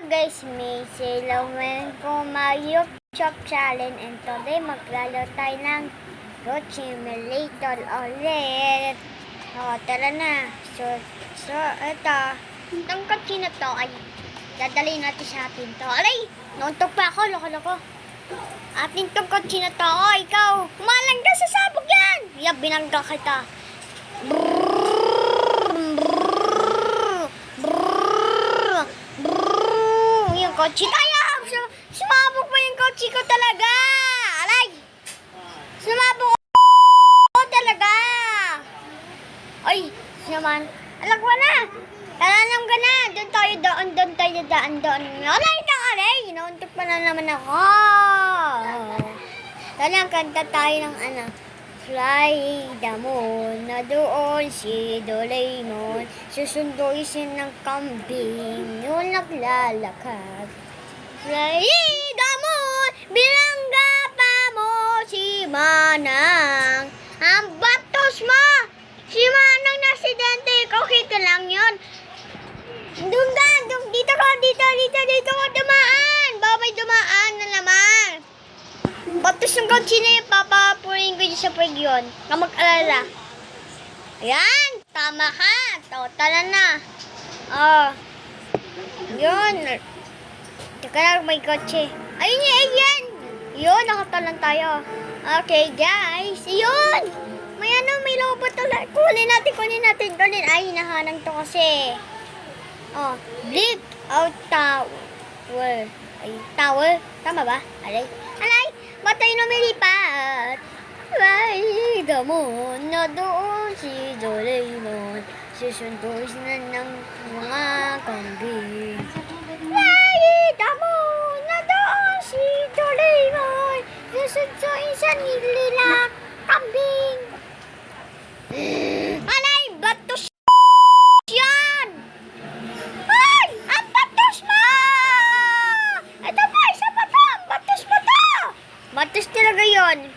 Guys, may silawan ko YouTube challenge and today maglalo tayo ng Goat Simulator ulit. Tara na. So, itong kotse na to ay dadalhin natin sa atin to. Aray! Nauntok pa ako, loko-loko. Atin tong kotse na to. Oh, ikaw, umalang ka sa sabog yan! Yeah, binangga kita. Yung kotse tayo! Sumabog pa yung kotse ko talaga! Alay! Sumabog ko talaga! Ay, naman. Alag wala! Talanam ka na! Doon tayo daan. Alay na alay! Nauntok pa na naman ako! Talang kanta tayo ng Fly the moon, na doon si Doraemon, susunduin siya ng kambing, yun naglalakad. Fly the moon, bilangga pa mo si Manang. Ang batos mo! Si Manang na aksidente, okay ka lang yun. Dito ka dumaan. Babay dumaan na naman. Batos yung kotse na yun, papapurin ko dyan sa pwag yun. Na mag-alala. Ayan, tama ka. Tala na. Yun. Teka lang, may kotse. Ayun. Yun, nakatalan tayo. Okay, guys. Yun. May robot ulit. Kunin natin. Ay, hinahanang to kasi. Bleed out tower. Ay, tower. Tama ba? Alay. Ba't tayo lumilipat? Fly the moon, na doon si Doraemon, susunduin na ng mga kambing. Fly the moon, na doon si Doraemon, susunduin sa nila kambing. Alay, batos yan! Ay, ang batos mo! Ito pa, isa pa to, ang batos mo to! Batos talaga yun.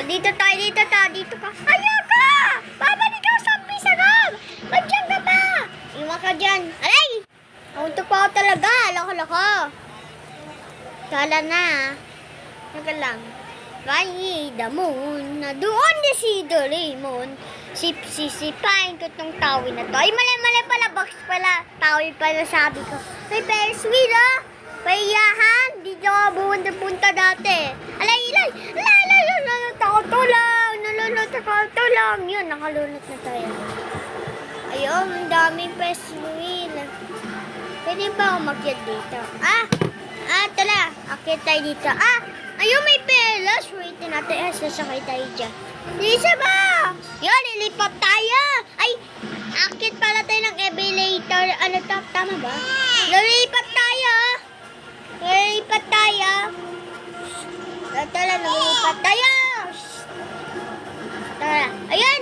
Dito ka. Ayaw ka! Babalik ako sa pisagam! Ba't dyan ka ba? Iwan ka dyan. Alay! Nauntok pa ako talaga. Loko-loko. Tala na. Naga lang. Fly the moon, na doon na si Doraemon. Sisipain ko tong tawin na to. Ay, mali pala. Box pala. Tawin pala sabi ko. May Ferris wheel, Payahan, di ka punta dati. Alay. Takot lang. Yun, nakalunot na tayo. Ayun, ang daming Ferris wheel. Pwede ba umakyat dito? Tala. Akyat tayo dito. Ayun, may pelas. Wait natin. Sasakay tayo dyan. Lisa ba? Yun, lilipat tayo. Ay, akyat pala tayo ng elevator. Tama ba? Lilipat tayo. Tala, lumipat tayo. Tala. Ayan.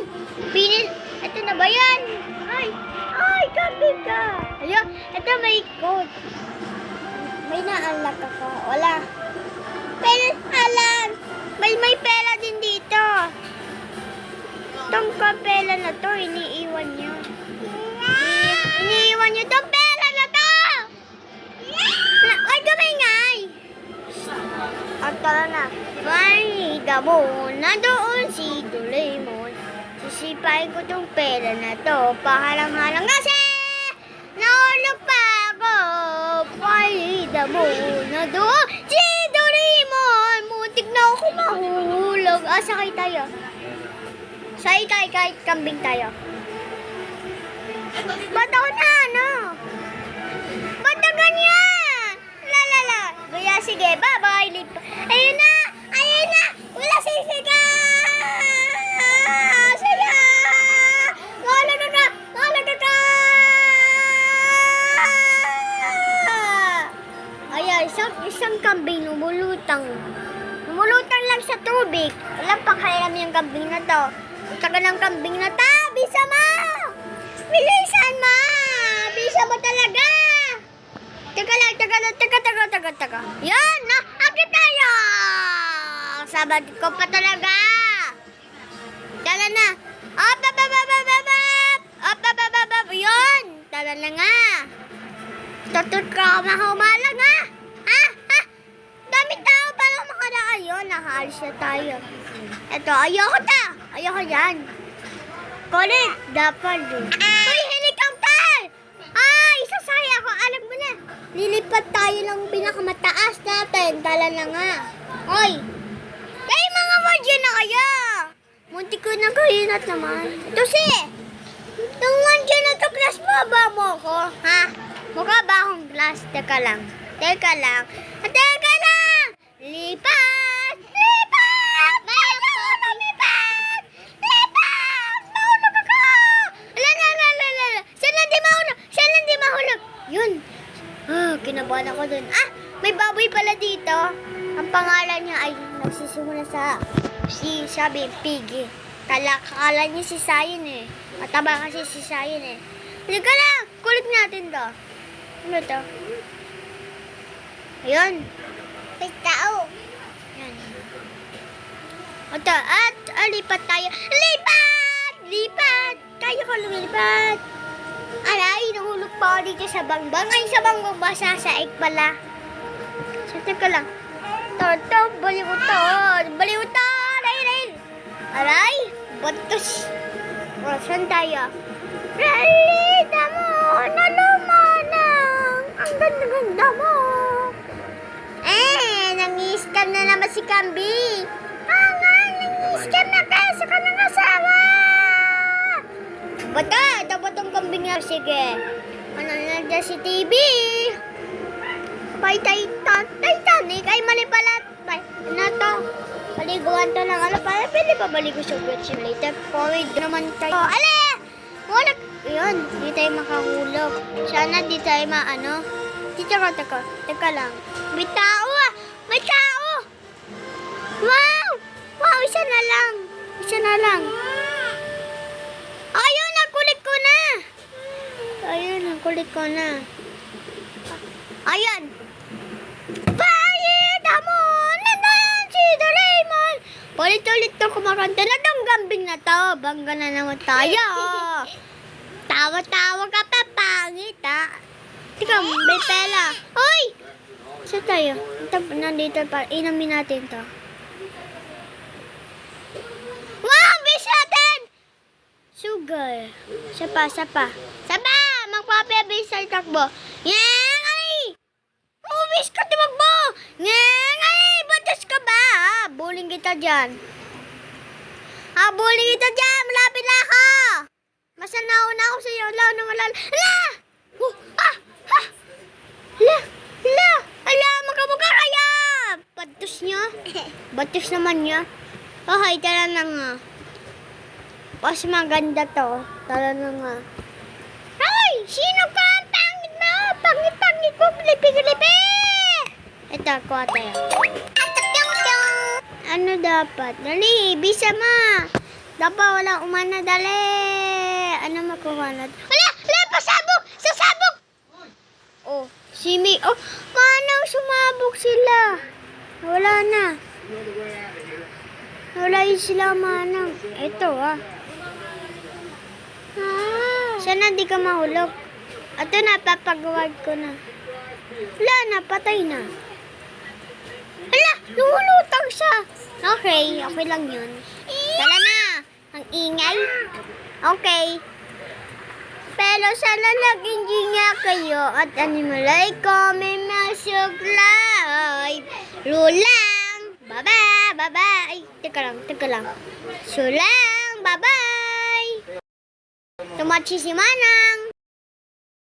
Ito na ba yan? Ay, kapit ka. Ayun, ito may code. May naalak ako. Wala. Pero, alam. May pera din dito. Itong kapela na to, iniiwan niyo. Iniiwan niyo itong pera na to! Ay, gamay! Tara na. Fly the moon, na doon si Doraemon. Sisipain ko itong pera na to. Pahalang-halang kasi nahulog pa ako. Fly the moon, na doon si Doraemon. Mutik na ako mahulog. Sakay tayo. Kahit kambing tayo. Ba't ako na Ba't na ganyan? Gaya, sige, bye-bye. Ayun na! Wala sisiga! Saya! Ngalaga ka! Ayan, isang kambing lumulutang lang sa tubig. Walang pakialam yung kambing na to. Taga ng kambing na to. Bisa mo! Bilisan mo! Bisa mo talaga! Teka. Yan! Akit tayo! Sabad ko pa talaga! Tala na! Up! Yun! Tala na nga! Tutot ka mahumalang ha? Ha? Ha? Dami tao pa lang makaraan yun. Nakaalis na tayo. Eto, ayoko ta. Ayoko yan. Kulit, dapat yun. Uy, helicopter! Ay, sasaya ako. Alam mo na. Lilipat tayo lang pinakamataas natin. Tala na nga. Oy! Kaya mga wadyo na kaya. Munti ko na kainat naman. Ito si! Nung wadyo na to, class ba mo ko? Ha? Mukha ba akong class? Teka lang. Teka lang. Teka lang! Lipat! Lipat! Lipat! Lipat! Lipat! Mahulog ako! Ala. Saan lang di mahulog? Saan lang di mahulog? Yun. Kinabahan ako dun. May baboy pala dito. Ang pangalan niya ay nagsisimula sa sabi, Piggy. Kala niya si Sayin eh. Mataba kasi si Sayin eh. Hindi ka lang. Kulit natin to. Ano to? Ayun. May tao. Yan. At lipat tayo. Lipat! Lipat! Kaya ko lumilipat. Aray, nahulog pa ako dito sa bangbang. Ay, sa bangbang ba? Sasaig pala. So, teka lang. Toto, baliwutan. Baliwutan! Aray, batos. O, saan tayo? Rally, damo! Nalumanang! Ang ganda-ganda mo! Nang-i-scam na naman si Kambi. Nga, nang-i-scam na kayo sa kanang asawa! Bata, dapat ang kambing nga. Sige. Ano na dyan si TV? Titanic. Ay, mali pala. Ano to? Paliguan to lang. Ano pala? Pwede pa baligo sa Virgin later. Forward naman tayo. Ale! Wala. Ayun. Di tayo makahulog. Sana di tayo maano. Teka lang. May tao ah. May tao. Wow! Wow, isa na lang. Ayun, nakulit ko na. Ayan. Bayit! Amon! Nandan si Doraemon! Palit-ulit na kumakanta na tong gambing na to. Bangga na naman tayo. Tawa-tawa ka pa, pangit ha. Tika, may pela. Hoy! Saan tayo? Nandito pa. Inamin natin to. Wow! Bis natin! Sugar. Sapa. Magpapabis sa takbo. Yang ay! Ubis ka tumakbo! Yang ay! Batas ka ba? Buling kita dyan. Buling kita dyan. Malapit na ako. Mas nauna ako sa iyo. Ala! Ala! Magkamukha kaya! Batos niya. Batos naman niya. Ay, tala na nga. Mas maganda to. Tala na nga. Ay! Sino ka? Ang pangit mo! Pangit mo! Lipi! Ito, kuha tayo. Ano dapat? Dali! Bisa ma! Dapat walang umana. Dali! Ano makuha natin? Wala! Pasabog! Sasabog! Oh, simi. Oh, manang sumabog sila. Wala na. Wala yun sila manang. Ito Sana di ka mahulog. Ito na, papagawad ko na. Wala na, patay na. Wala, lumulutang siya. Okay lang yun. Tala na, ang ingay. Okay. Pero sana nag-enjoy nga kayo at animalay, comment, subscribe. Lulang. Bye-bye. Teka lang. Sulang. Bye-bye. Tumachi si Manang.